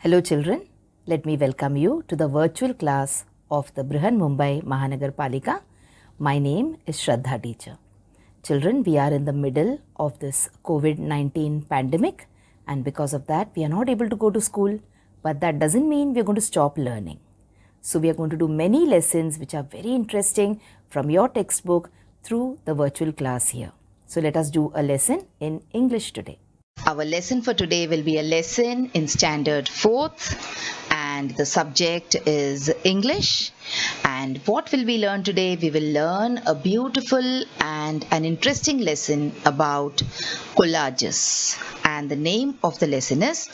Hello children, let me welcome you to the virtual class of the Brihan Mumbai Mahanagar Palika. My name is Shraddha teacher. Children, we are in the middle of this COVID-19 pandemic, and because of that we are not able to go to school, but that doesn't mean we are going to stop learning. So we are going to do many lessons which are very interesting from your textbook through the virtual class here. So let us do a lesson in English today. Our lesson for today will be a lesson in Standard 4th, and the subject is English. And what will we learn today? We will learn a beautiful and an interesting lesson about collages. And the name of the lesson is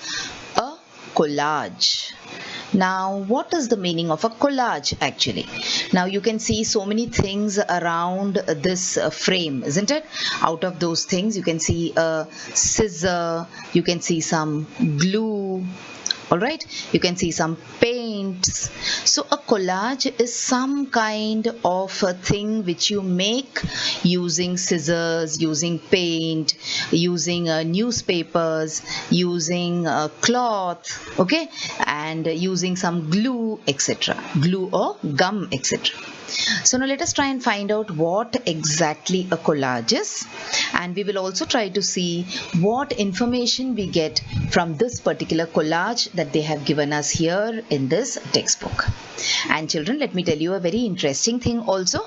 a collage. Now, what is the meaning of a collage actually? Now, you can see so many things around this frame, isn't it? Out of those things, you can see a scissor, you can see some glue, all right, you can see some paints. So a collage is some kind of a thing which you make using scissors, using paint, using newspapers, using cloth, okay, and using some glue, etc., glue or gum, etc. So now let us try and find out what exactly a collage is, and we will also try to see what information we get from this particular collage that they have given us here in this textbook. And children, let me tell you a very interesting thing also,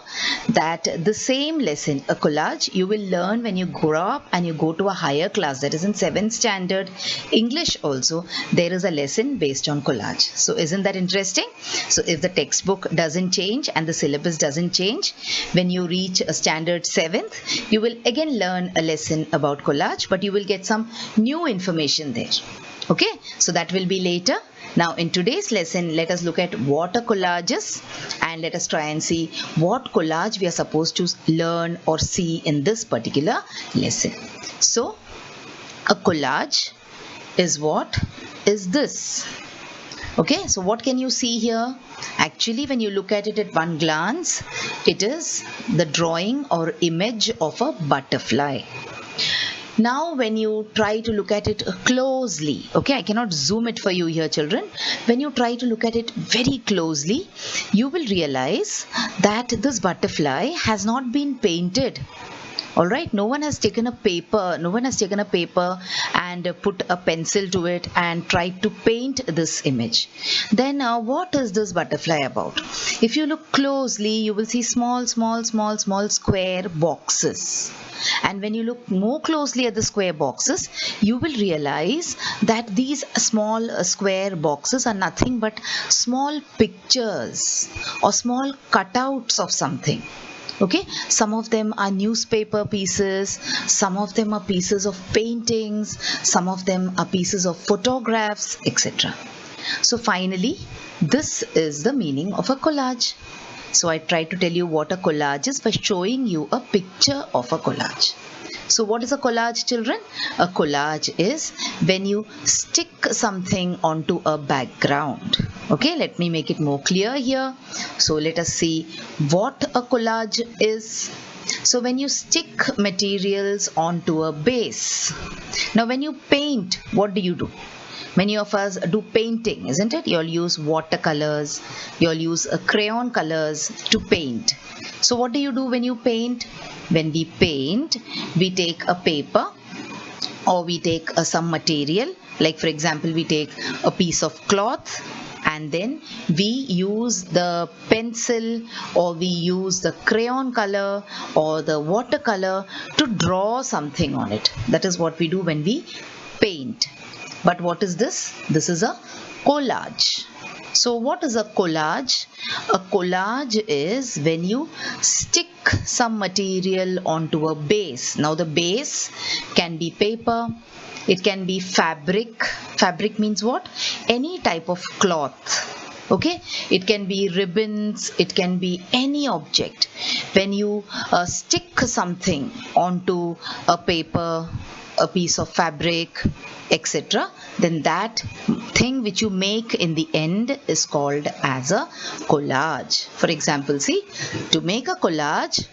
that the same lesson, a collage, you will learn when you grow up and you go to a higher class, that is in 7th standard English also, there is a lesson based on collage. So isn't that interesting? So if the textbook doesn't change and the syllabus doesn't change, when you reach a standard 7th, you will again learn a lesson about collage, but you will get some new information there. Okay, so that will be later. Now in today's lesson, let us look at what a collage is, and let us try and see what collage we are supposed to learn or see in this particular lesson. So a collage is what is this? Okay, so what can you see here? Actually, when you look at it at one glance, it is the drawing or image of a butterfly. Now when you try to look at it closely, okay, I cannot zoom it for you here children. When you try to look at it very closely, you will realize that this butterfly has not been painted. Alright, no one has taken a paper and put a pencil to it and tried to paint this image. Then what is this butterfly about? If you look closely, you will see small square boxes. And when you look more closely at the square boxes, you will realize that these small square boxes are nothing but small pictures or small cutouts of something. Okay, some of them are newspaper pieces, some of them are pieces of paintings, some of them are pieces of photographs, etc. So finally, this is the meaning of a collage. So I tried to tell you what a collage is by showing you a picture of a collage. So what is a collage, children? A collage is when you stick something onto a background. Okay, let me make it more clear here. So let us see what a collage is. So when you stick materials onto a base. Now when you paint, what do? Many of us do painting, isn't it? You'll use watercolors, you'll use crayon colors to paint. So what do you do when you paint? When we paint, we take a paper or we take some material, like for example, we take a piece of cloth, and then we use the pencil or we use the crayon color or the watercolor to draw something on it. That is what we do when we paint. But what is this? This is a collage. So what is a collage? A collage is when you stick some material onto a base. Now the base can be paper, it can be fabric. Fabric means what? Any type of cloth. Okay, it can be ribbons, it can be any object. When you stick something onto a paper, a piece of fabric, etc., then that thing which you make in the end is called as a collage. For example, see, to make a collage,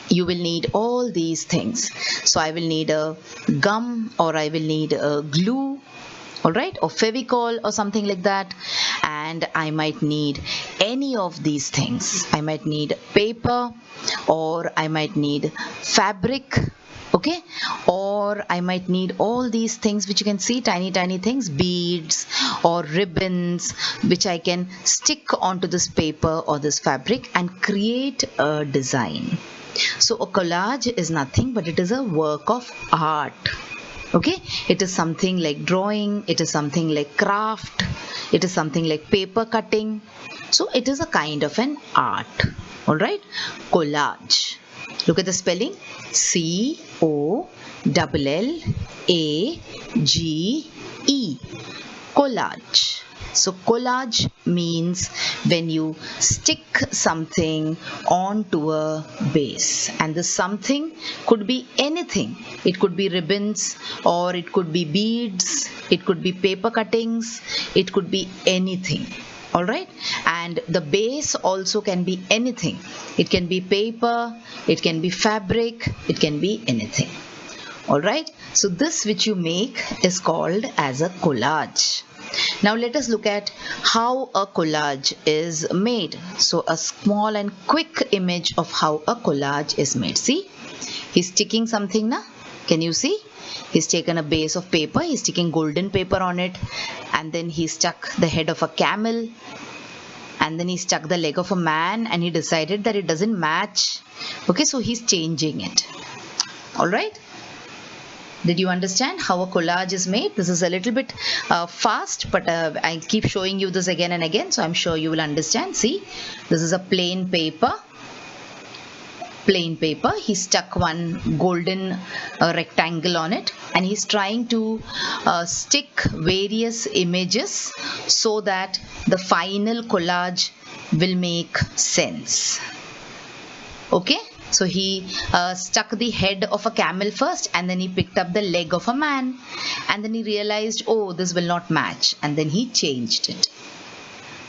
you will need all these things. So I will need a gum, or I will need a glue, alright, or Fevicol or something like that. And I might need any of these things. I might need paper, or I might need fabric, okay, or I might need all these things which you can see, tiny things, beads or ribbons, which I can stick onto this paper or this fabric and create a design. So a collage is nothing but it is a work of art. Okay, it is something like drawing, it is something like craft, it is something like paper cutting. So it is a kind of an art. Alright, collage. Look at the spelling, C-O-L-L-A-G-E, collage. So collage means when you stick something onto a base, and this something could be anything. It could be ribbons, or it could be beads, it could be paper cuttings, it could be anything. Alright, and the base also can be anything. It can be paper, it can be fabric, it can be anything. Alright, so this which you make is called as a collage. Now let us look at how a collage is made. So a small and quick image of how a collage is made. See, he's sticking something now. Can you see? He's taken a base of paper, he's sticking golden paper on it, and then he stuck the head of a camel, and then he stuck the leg of a man, and he decided that it doesn't match. Okay, so he's changing it. Alright? Did you understand how a collage is made? This is a little bit fast, but I keep showing you this again and again, so I'm sure you will understand. See, this is a plain paper. He stuck one golden rectangle on it, and he's trying to stick various images so that the final collage will make sense. Okay, so he stuck the head of a camel first, and then he picked up the leg of a man, and then he realized, oh, this will not match, and then he changed it.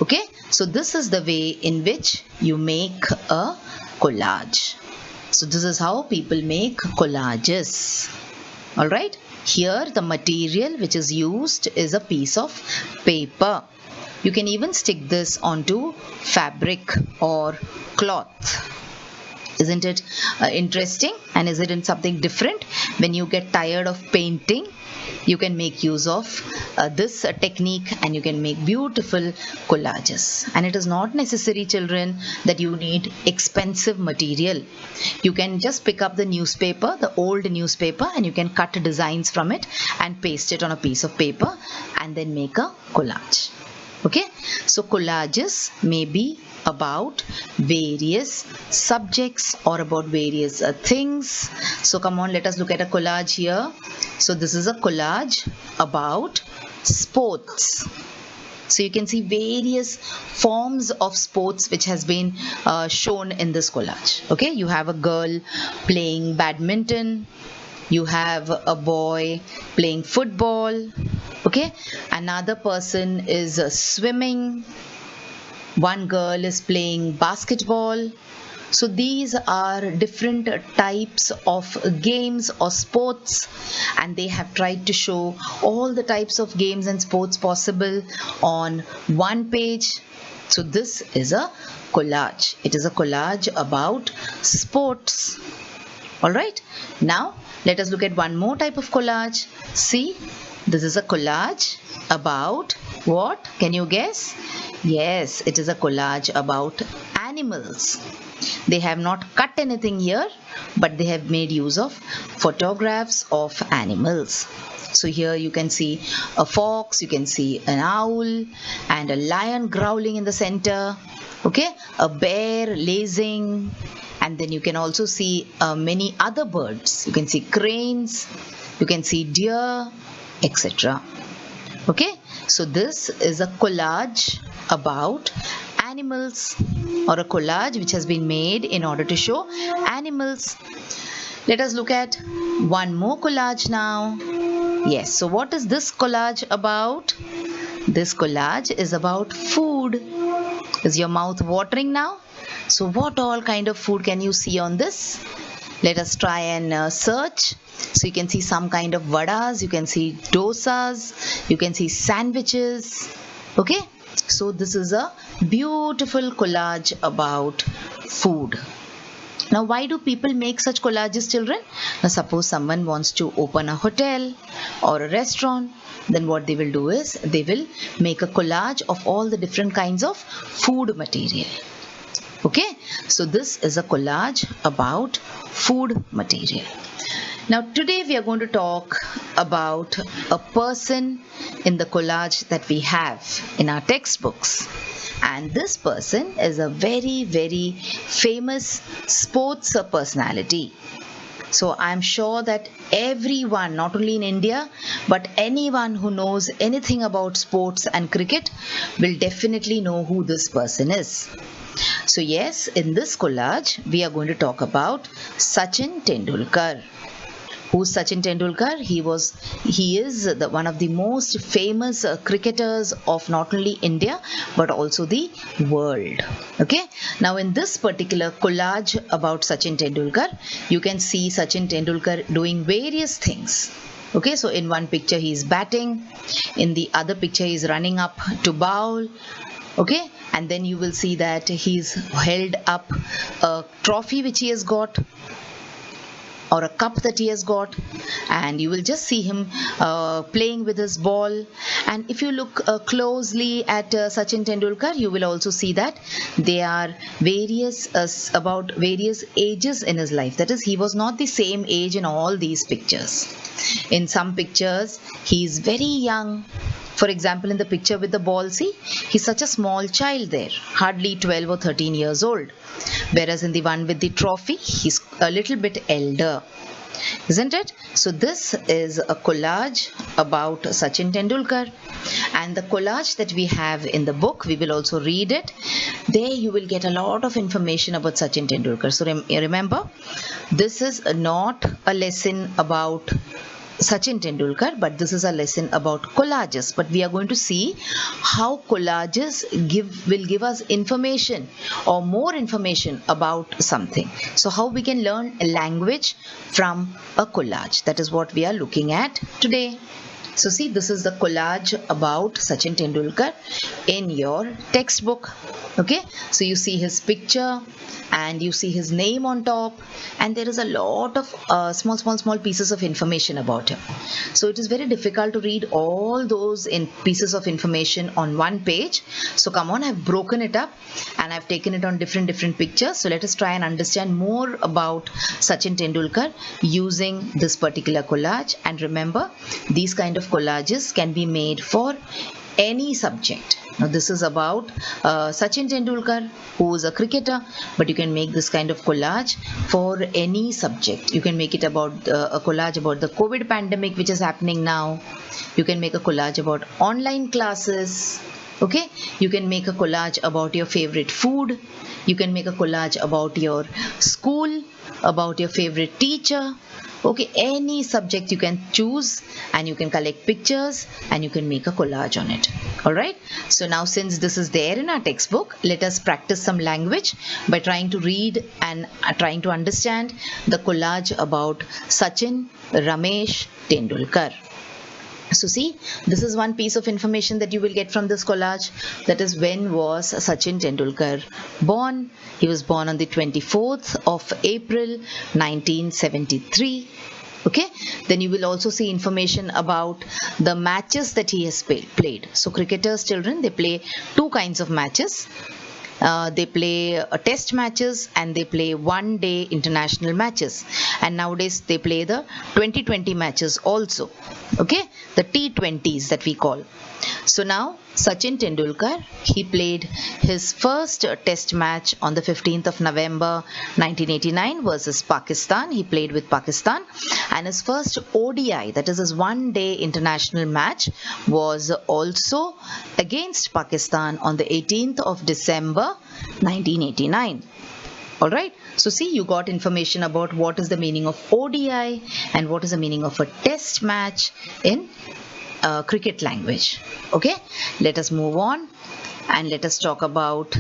Okay, so this is the way in which you make a collage. So this is how people make collages. Alright, here the material which is used is a piece of paper. You can even stick this onto fabric or cloth. Isn't it interesting? And is it in something different? When you get tired of painting, you can make use of this technique, and you can make beautiful collages. And it is not necessary, children, that you need expensive material. You can just pick up the newspaper, the old newspaper, and you can cut designs from it and paste it on a piece of paper and then make a collage. Okay, so collages may be about various subjects or about various things. So come on, let us look at a collage here. So this is a collage about sports. So you can see various forms of sports which has been shown in this collage. Okay, you have a girl playing badminton, you have a boy playing football, okay, another person is swimming, one girl is playing basketball. So these are different types of games or sports, and they have tried to show all the types of games and sports possible on one page. So this is a collage. It is a collage about sports. Alright, now let us look at one more type of collage. See, this is a collage about what? Can you guess? Yes, it is a collage about animals. They have not cut anything here, but they have made use of photographs of animals. So here you can see a fox, you can see an owl, and a lion growling in the center. Okay, a bear lazing, and then you can also see many other birds. You can see cranes, you can see deer, etc. Okay, so this is a collage about animals, or a collage which has been made in order to show animals. Let us look at one more collage now. Yes, so what is this collage about? This collage is about food. Is your mouth watering now? So what all kind of food can you see on this? Let us try and search. So you can see some kind of vadas, you can see dosas, you can see sandwiches. Okay, so this is a beautiful collage about food. Now, why do people make such collages, children? Now, suppose someone wants to open a hotel or a restaurant, then what they will do is they will make a collage of all the different kinds of food material. Okay, so this is a collage about food material. Now, today we are going to talk about a person in the collage that we have in our textbooks. And this person is a very, very famous sports personality. So I'm sure that everyone, not only in India, but anyone who knows anything about sports and cricket will definitely know who this person is. So yes, in this collage, we are going to talk about Sachin Tendulkar. Who's Sachin Tendulkar? He is one of the most famous cricketers of not only India but also the world. Okay. Now in this particular collage about Sachin Tendulkar, you can see Sachin Tendulkar doing various things. Okay, so in one picture he is batting, in the other picture he is running up to bowl. Okay, and then you will see that he's held up a trophy which he has got, or a cup that he has got, and you will just see him playing with his ball. And if you look closely at Sachin Tendulkar, you will also see that there are about various ages in his life. That is, he was not the same age in all these pictures. In some pictures he is very young. For example, in the picture with the ball, see, he's such a small child there, hardly 12 or 13 years old. Whereas in the one with the trophy, he's a little bit elder. Isn't it? So this is a collage about Sachin Tendulkar. And the collage that we have in the book, we will also read it. There you will get a lot of information about Sachin Tendulkar. So remember, this is not a lesson about Sachin Tendulkar, but this is a lesson about collages. But we are going to see how collages will give us information or more information about something. So how we can learn a language from a collage. That is what we are looking at today. So see, this is the collage about Sachin Tendulkar in your textbook. Okay, so you see his picture and you see his name on top, and there is a lot of small pieces of information about him. So it is very difficult to read all those pieces of information on one page. So come on, I've broken it up and I've taken it on different pictures. So let us try and understand more about Sachin Tendulkar using this particular collage. And remember, these kind of collages can be made for any subject. Now this is about Sachin Tendulkar, who is a cricketer, but you can make this kind of collage for any subject. You can make it about a collage about the COVID pandemic which is happening now. You can make a collage about online classes. Okay, you can make a collage about your favorite food. You can make a collage about your school, about your favorite teacher. Okay, any subject you can choose, and you can collect pictures and you can make a collage on it. Alright, so now since this is there in our textbook, let us practice some language by trying to read and trying to understand the collage about Sachin Ramesh Tendulkar. So see, this is one piece of information that you will get from this collage. That is, when was Sachin Tendulkar born? He was born on the 24th of April 1973. Okay, then you will also see information about the matches that he has played. So cricketers, children, they play two kinds of matches. They play test matches and they play one-day international matches, and nowadays they play the 2020 matches also. Okay, the T20s that we call. So now Sachin Tendulkar, he played his first test match on the 15th of November 1989 versus Pakistan. He played with Pakistan, and his first ODI, that is his one-day international match, was also against Pakistan on the 18th of December 1989. Alright, so see, you got information about what is the meaning of ODI and what is the meaning of a test match in cricket language. Okay, let us move on and let us talk about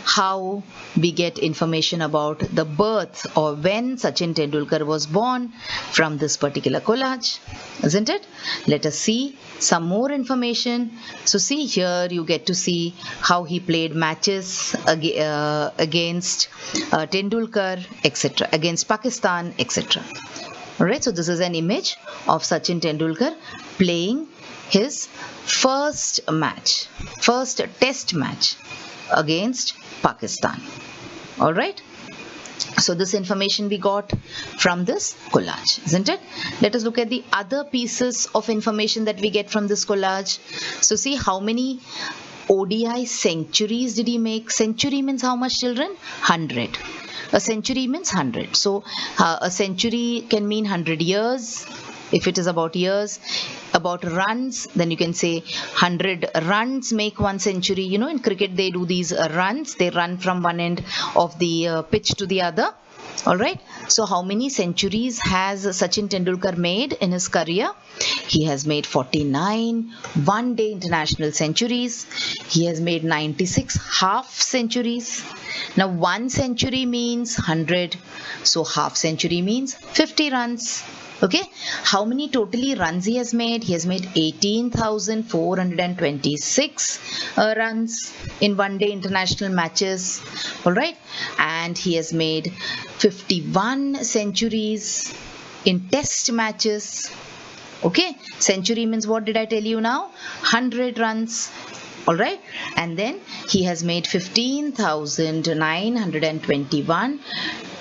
how we get information about the birth or when Sachin Tendulkar was born from this particular collage, isn't it? Let us see some more information. So see here, you get to see how he played matches against Tendulkar, etc., against Pakistan, etc. Alright, so this is an image of Sachin Tendulkar playing his first test match against Pakistan. Alright, so this information we got from this collage, isn't it? Let us look at the other pieces of information that we get from this collage. So see how many ODI centuries did he make? Century means how much, children? 100. A century means 100. So a century can mean 100 years. If it is about years, about runs, then you can say 100 runs make one century. You know, in cricket they do these runs. They run from one end of the pitch to the other. Alright, so how many centuries has Sachin Tendulkar made in his career? He has made 49 one-day international centuries. He has made 96 half centuries. Now, one century means 100. So, half century means 50 runs. Okay, how many totally runs he has made? He has made 18,426 runs in one-day international matches. Alright, and he has made 51 centuries in test matches. Okay, century means what did I tell you now? 100 runs. Alright, and then he has made 15,921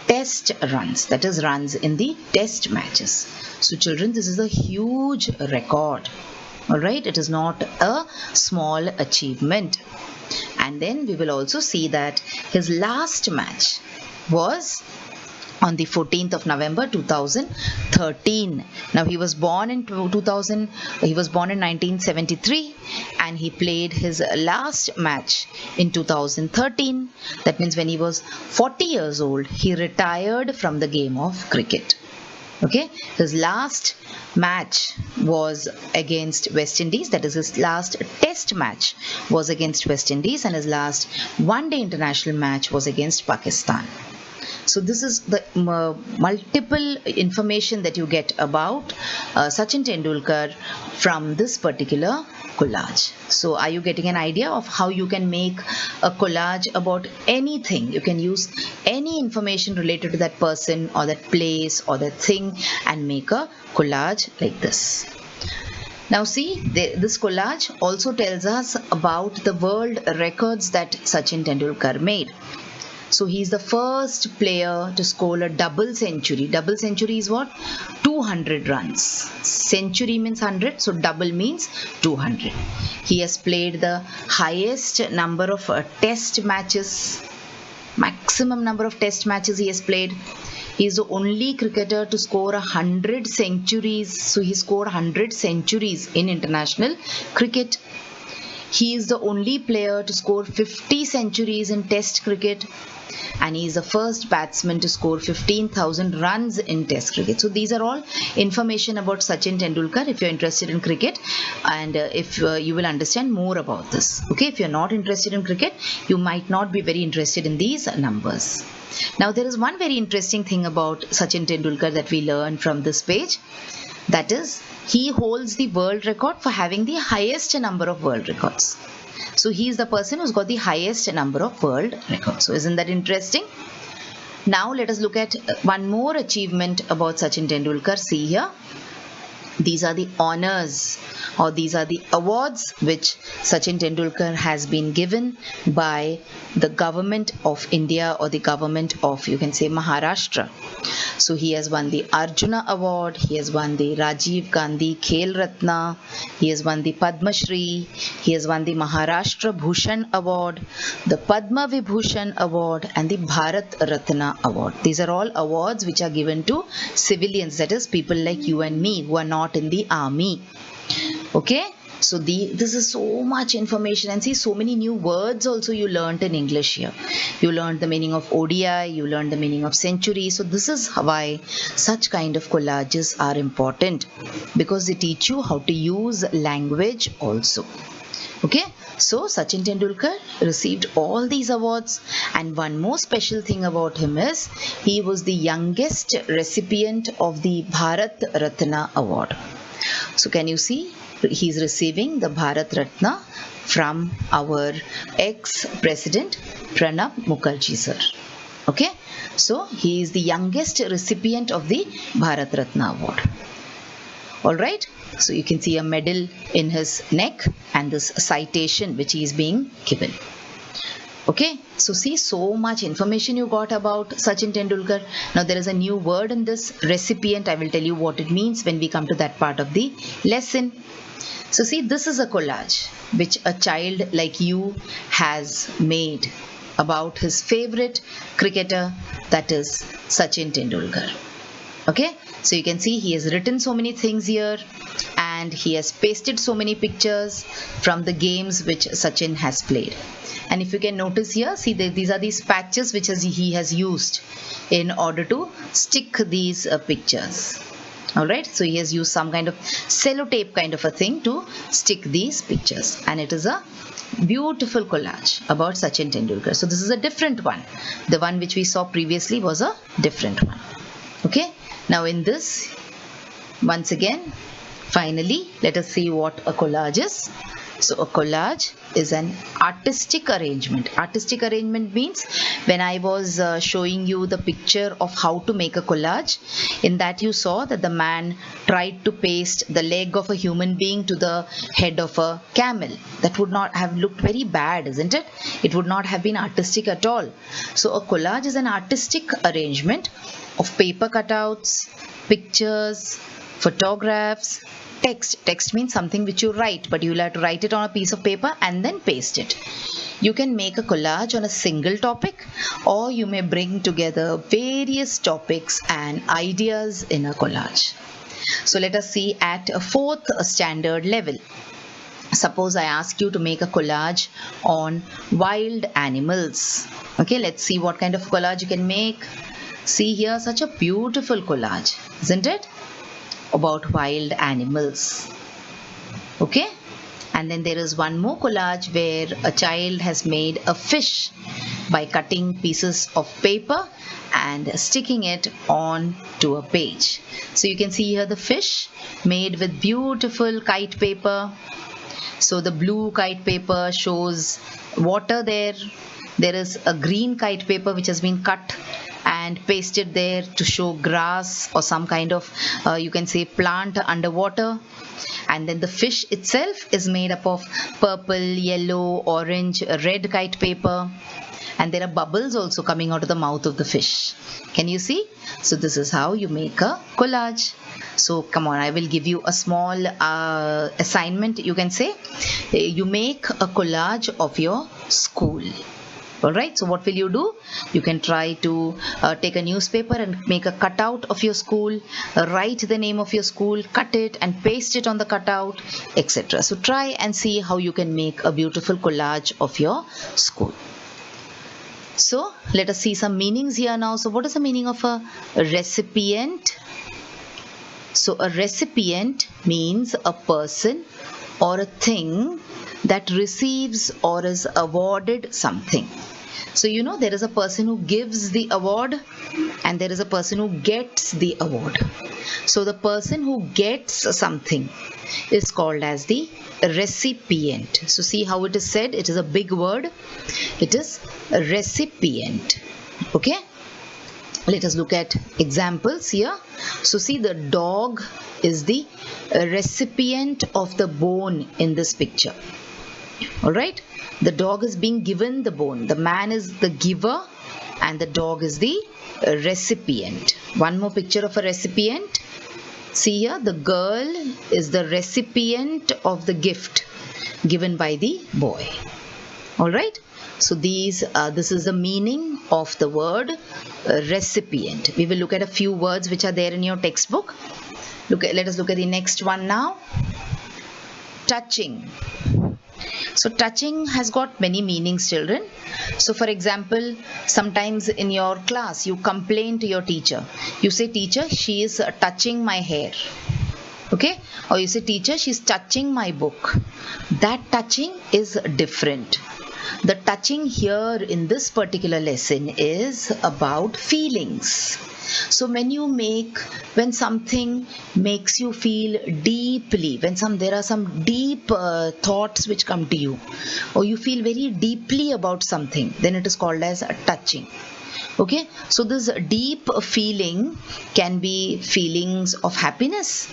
test runs, that is runs in the test matches. So children, this is a huge record. Alright, it is not a small achievement. And then we will also see that his last match was on the 14th of November 2013. Now he was born in 1973 and he played his last match in 2013. That means when he was 40 years old, he retired from the game of cricket. Okay, his last match was against West Indies, that is his last test match was against West Indies, and his last one-day international match was against Pakistan. So this is the multiple information that you get about Sachin Tendulkar from this particular collage. So are you getting an idea of how you can make a collage about anything? You can use any information related to that person or that place or that thing and make a collage like this. Now see, this collage also tells us about the world records that Sachin Tendulkar made. So he is the first player to score a double century. Double century is what? 200 runs. Century means 100, so double means 200. He has played the highest number of test matches, maximum number of test matches he has played. He is the only cricketer to score 100 centuries. So he scored 100 centuries in international cricket. He is the only player to score 50 centuries in test cricket. And he is the first batsman to score 15,000 runs in test cricket. So these are all information about Sachin Tendulkar if you're interested in cricket, and if you will understand more about this. Okay, if you're not interested in cricket, you might not be very interested in these numbers. Now there is one very interesting thing about Sachin Tendulkar that we learn from this page. That is, he holds the world record for having the highest number of world records. So he is the person who's got the highest number of world records. So isn't that interesting? Now let us look at one more achievement about Sachin Tendulkar. See here. These are the honors, or these are the awards which Sachin Tendulkar has been given by the government of India, or the government of, you can say, Maharashtra. So he has won the Arjuna Award, he has won the Rajiv Gandhi Khel Ratna, he has won the Padma Shri, he has won the Maharashtra Bhushan Award, the Padma Vibhushan Award, and the Bharat Ratna Award. These are all awards which are given to civilians, that is people like you and me who are not in the army. Okay, so this is so much information, and see, so many new words also you learnt in English here. You learned the meaning of ODI, you learned the meaning of century. So this is why such kind of collages are important, because they teach you how to use language also. Okay, So Sachin Tendulkar received all these awards, and one more special thing about him is he was the youngest recipient of the Bharat Ratna award. So can you see, he's receiving the Bharat Ratna from our ex-president Pranab Mukherjee sir. Okay, so he is the youngest recipient of the Bharat Ratna award. Alright, so you can see a medal in his neck and this citation which he is being given. Okay, so see, so much information you got about Sachin Tendulkar. Now there is a new word in this, recipient. I will tell you what it means when we come to that part of the lesson. So see, this is a collage which a child like you has made about his favorite cricketer, that is Sachin Tendulkar. Okay, so you can see he has written so many things here and he has pasted so many pictures from the games which Sachin has played. And if you can notice here, see these are these patches which he has used in order to stick these pictures. Alright, so he has used some kind of sellotape kind of a thing to stick these pictures, and it is a beautiful collage about Sachin Tendulkar. So this is a different one. The one which we saw previously was a different one. Okay, now in this, once again, finally, let us see what a collage is. So a collage is an artistic arrangement. Artistic arrangement means when I was showing you the picture of how to make a collage, in that you saw that the man tried to paste the leg of a human being to the head of a camel. That would not have looked very bad, isn't it? It would not have been artistic at all. So a collage is an artistic arrangement of paper cutouts, pictures, photographs, text. Text means something which you write, but you will have to write it on a piece of paper and then paste it. You can make a collage on a single topic, or you may bring together various topics and ideas in a collage. So let us see at a 4th standard level. Suppose I ask you to make a collage on wild animals. Okay, let's see what kind of collage you can make. See here, such a beautiful collage, isn't it? About wild animals. Okay, and then there is one more collage where a child has made a fish by cutting pieces of paper and sticking it on to a page. So you can see here the fish made with beautiful kite paper. So the blue kite paper shows water there. There is a green kite paper which has been cut and pasted there to show grass or some kind of you can say plant underwater. And then the fish itself is made up of purple, yellow, orange, red kite paper, and there are bubbles also coming out of the mouth of the fish. Can you see? So this is how you make a collage. So come on, I will give you a small assignment, you can say. You make a collage of your school. Alright, so what will you do? You can try to take a newspaper and make a cutout of your school, write the name of your school, cut it and paste it on the cutout, etc. So try and see how you can make a beautiful collage of your school. So let us see some meanings here now. So what is the meaning of a recipient? So a recipient means a person or a thing that receives or is awarded something. So you know, there is a person who gives the award and there is a person who gets the award. So the person who gets something is called as the recipient. So see how it is said, it is a big word. It is a recipient. Okay, let us look at examples here. So see, the dog is the recipient of the bone in this picture. Alright, the dog is being given the bone. The man is the giver and the dog is the recipient. One more picture of a recipient. See here, the girl is the recipient of the gift given by the boy. Alright, so this is the meaning of the word recipient. We will look at a few words which are there in your textbook. Let us look at the next one now. Touching. So touching has got many meanings, children. So for example, sometimes in your class you complain to your teacher. You say, teacher, she is touching my hair. Okay, or you say, teacher, she's touching my book. That touching is different. The touching here in this particular lesson is about feelings. So when something makes you feel deeply, there are some deep thoughts which come to you, or you feel very deeply about something, then it is called as touching. Okay, so this deep feeling can be feelings of happiness,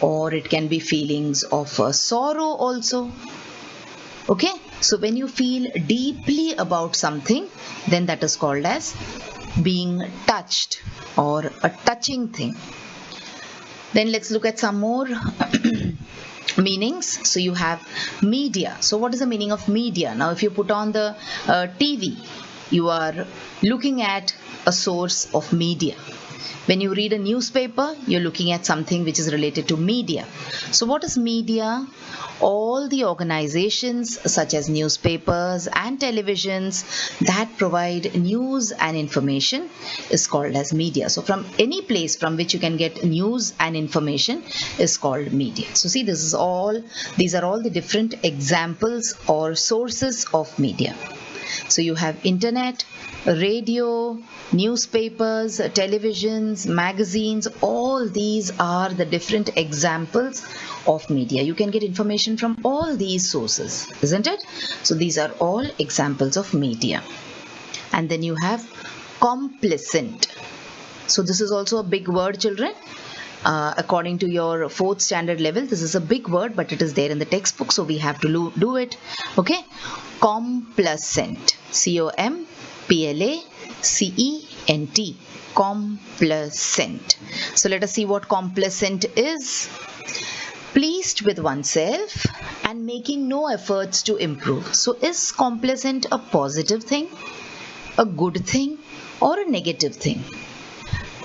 or it can be feelings of sorrow also. Okay, so when you feel deeply about something, then that is called as being touched, or a touching thing. Then let's look at some more meanings. So you have media. So what is the meaning of media? Now if you put on the TV, you are looking at a source of media. When you read a newspaper, you're looking at something which is related to media. So what is media? All the organizations such as newspapers and televisions that provide news and information is called as media. So from any place from which you can get news and information is called media. So see, these are all the different examples or sources of media. So you have internet, radio, newspapers, televisions, magazines, all these are the different examples of media. You can get information from all these sources, isn't it? So these are all examples of media. And then you have complacent. So this is also a big word, children. According to your 4th standard level, this is a big word, but it is there in the textbook, so we have to do it. Okay, complacent, C-O-M-P-L-A-C-E-N-T, complacent. So let us see what complacent is. Pleased with oneself and making no efforts to improve. So is complacent a positive thing, a good thing, or a negative thing?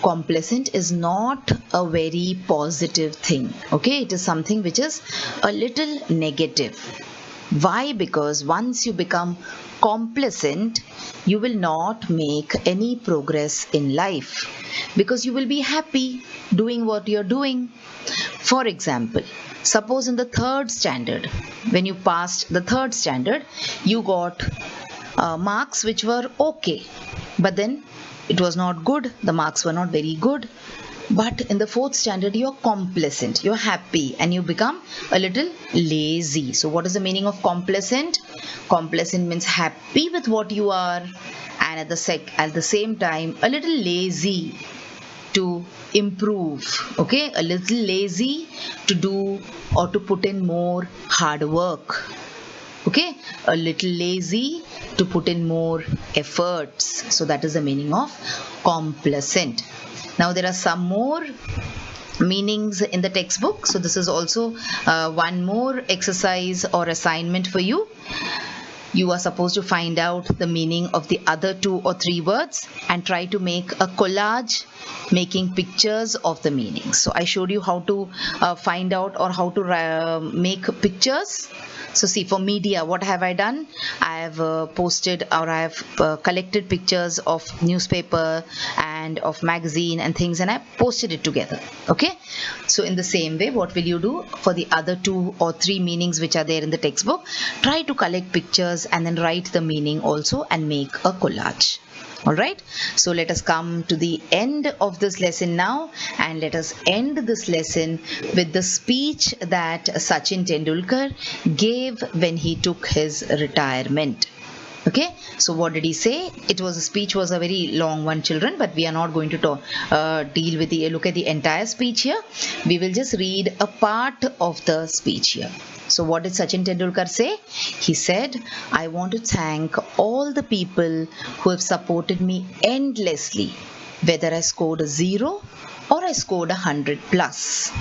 Complacent is not a very positive thing. Okay, it is something which is a little negative. Why? Because once you become complacent, you will not make any progress in life, because you will be happy doing what you're doing. For example, suppose in the 3rd standard, when you passed the 3rd standard, you got marks which were okay, but then it was not good, the marks were not very good. But in the 4th standard, you're complacent, you're happy, and you become a little lazy. So what is the meaning of complacent? Complacent means happy with what you are, and at the same time a little lazy to improve. Okay, a little lazy to do or to put in more hard work. Okay, a little lazy to put in more efforts. So that is the meaning of complacent. Now there are some more meanings in the textbook. So this is also one more exercise or assignment for you. You are supposed to find out the meaning of the other 2 or 3 words and try to make a collage making pictures of the meanings. So I showed you how to find out or how to make pictures. So see, for media, what have I done? I have posted, or I have collected pictures of newspaper and of magazine and things, and I posted it together. Okay, so in the same way, what will you do for the other 2 or 3 meanings which are there in the textbook? Try to collect pictures and then write the meaning also and make a collage. Alright, so let us come to the end of this lesson now, and let us end this lesson with the speech that Sachin Tendulkar gave when he took his retirement. Okay, so what did he say? The speech was a very long one, children, but we are not going to look at the entire speech here. We will just read a part of the speech here. So what did Sachin Tendulkar say? He said, I want to thank all the people who have supported me endlessly, whether I scored a 0 or I scored 100 plus.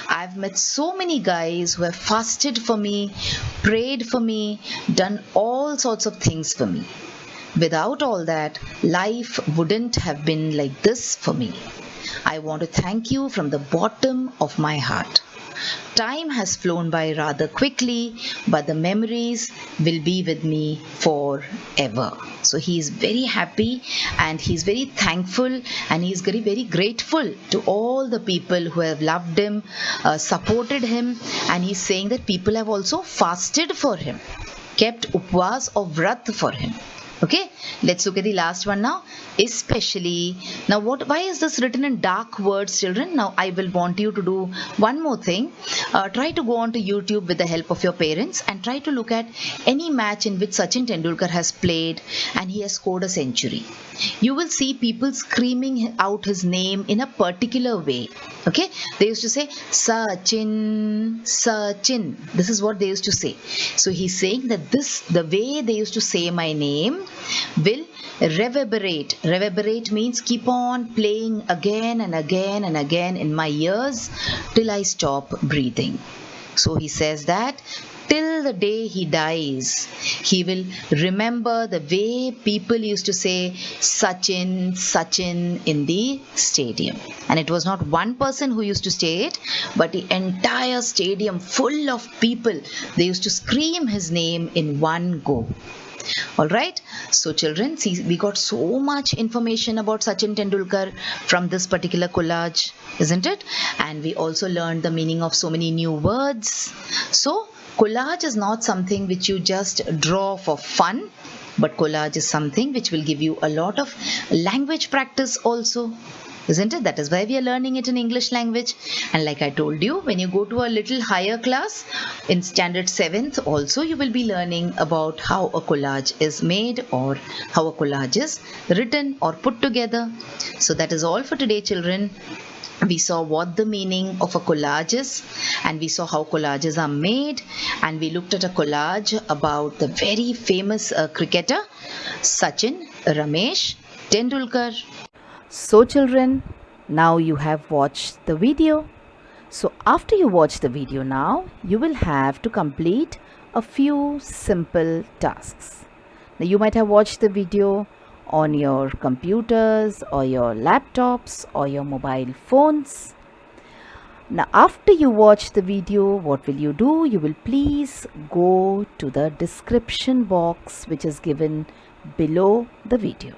I've met so many guys who have fasted for me, prayed for me, done all sorts of things for me. Without all that, life wouldn't have been like this for me. I want to thank you from the bottom of my heart. Time has flown by rather quickly, but the memories will be with me forever. So he is very happy and he's very thankful and he's very, very grateful to all the people who have loved him, supported him, and he's saying that people have also fasted for him, kept upvas or vrat for him. Okay, let's look at the last one now. Especially, now why is this written in dark words, children? Now I will want you to do one more thing. Try to go on to YouTube with the help of your parents and try to look at any match in which Sachin Tendulkar has played and he has scored a century. You will see people screaming out his name in a particular way. Okay, they used to say Sachin, Sachin. This is what they used to say. So he's saying that the way they used to say my name will reverberate. Reverberate means keep on playing again and again and again in my ears till I stop breathing. So he says that till the day he dies, he will remember the way people used to say Sachin, Sachin in the stadium. And it was not one person who used to say it, but the entire stadium full of people. They used to scream his name in one go. Alright, so children, see, we got so much information about Sachin Tendulkar from this particular collage, isn't it? And we also learned the meaning of so many new words. So, collage is not something which you just draw for fun, but collage is something which will give you a lot of language practice also. Isn't it? That is why we are learning it in English language. And like I told you, when you go to a little higher class, in standard 7th also, you will be learning about how a collage is made or how a collage is written or put together. So that is all for today, children. We saw what the meaning of a collage is and we saw how collages are made, and we looked at a collage about the very famous cricketer Sachin Ramesh Tendulkar. So children, now you have watched the video. So after you watch the video now, you will have to complete a few simple tasks. Now you might have watched the video on your computers or your laptops or your mobile phones. Now after you watch the video, what will you do? You will please go to the description box which is given below the video.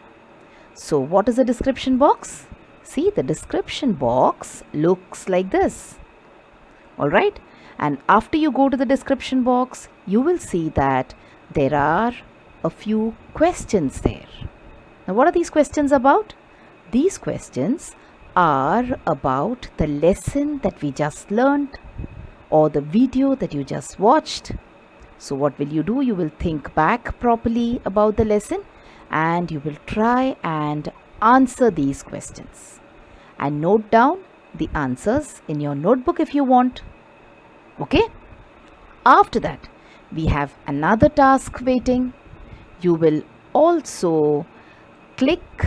So what is the description box? See, the description box looks like this. Alright, and after you go to the description box, you will see that there are a few questions there. Now what are these questions about? These questions are about the lesson that we just learned or the video that you just watched. So what will you do? You will think back properly about the lesson and you will try and answer these questions and note down the answers in your notebook if you want. Okay? After that, we have another task waiting. You will also click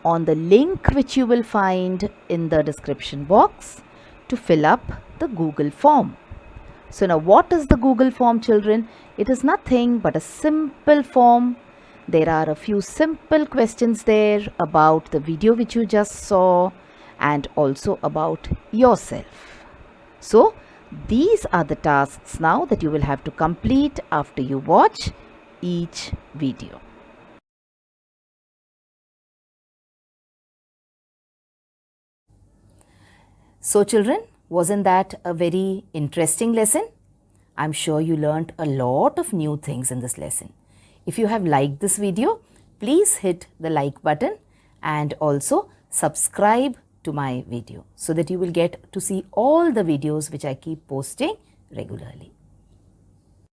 on the link which you will find in the description box to fill up the Google form. So now what is the Google form, children? It is nothing but a simple form. There are a few simple questions there about the video which you just saw and also about yourself. So these are the tasks now that you will have to complete after you watch each video. So children, wasn't that a very interesting lesson? I'm sure you learnt a lot of new things in this lesson. If you have liked this video, please hit the like button and also subscribe to my video so that you will get to see all the videos which I keep posting regularly.